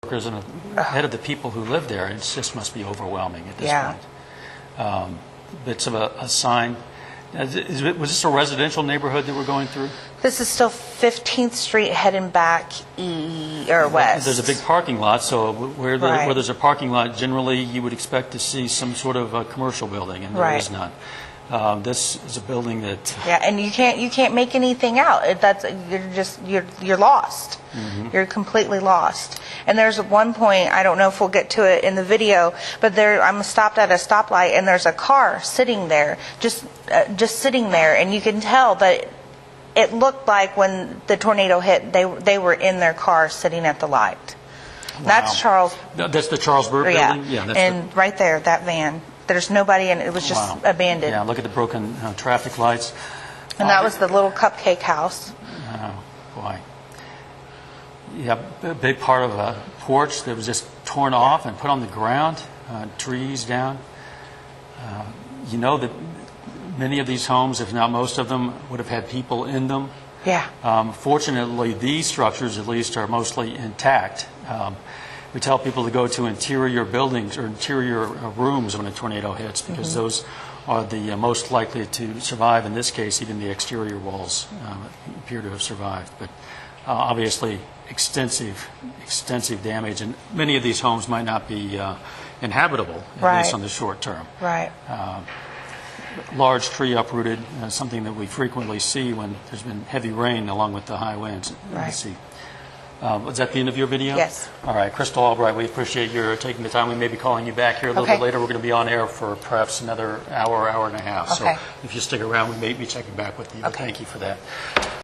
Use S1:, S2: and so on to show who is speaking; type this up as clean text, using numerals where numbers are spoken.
S1: workers and ahead of the people who live there. It just must be overwhelming at this point. Bits of a sign. Was this a residential neighborhood that we're going through?
S2: This is still 15th Street heading back west.
S1: There's a big parking lot, so where there's a parking lot, generally you would expect to see some sort of a commercial building, and there is none. This is a building that
S2: and you can't make anything out. You're lost. You're completely lost. And there's one point, I don't know if we'll get to it in the video, but I'm stopped at a stoplight and there's a car sitting there, just sitting there, and you can tell that it looked like when the tornado hit, they were in their car sitting at the light.
S1: Wow.
S2: That's Charles.
S1: That's the Charles Burt building.
S2: Yeah, and right there, that van. There's nobody in it. It was just abandoned.
S1: Yeah, look at the broken traffic lights.
S2: And that was the little cupcake house.
S1: Oh, boy. Yeah, a big part of a porch that was just torn off and put on the ground, trees down. You know that many of these homes, if not most of them, would have had people in them.
S2: Yeah.
S1: Fortunately, these structures, at least, are mostly intact. We tell people to go to interior buildings or interior rooms when a tornado hits, because those are the most likely to survive. In this case, even the exterior walls appear to have survived. But obviously, extensive damage, and many of these homes might not be inhabitable, at least on the short term.
S2: Right.
S1: Large tree uprooted, something that we frequently see when there's been heavy rain along with the high winds. Was that the end of your video?
S2: Yes.
S1: All right, Krystal Albright, we appreciate your taking the time. We may be calling you back here a little bit later. We're going to be on air for perhaps another hour and a half. So if you stick around, we may be checking back with you. Thank you for that.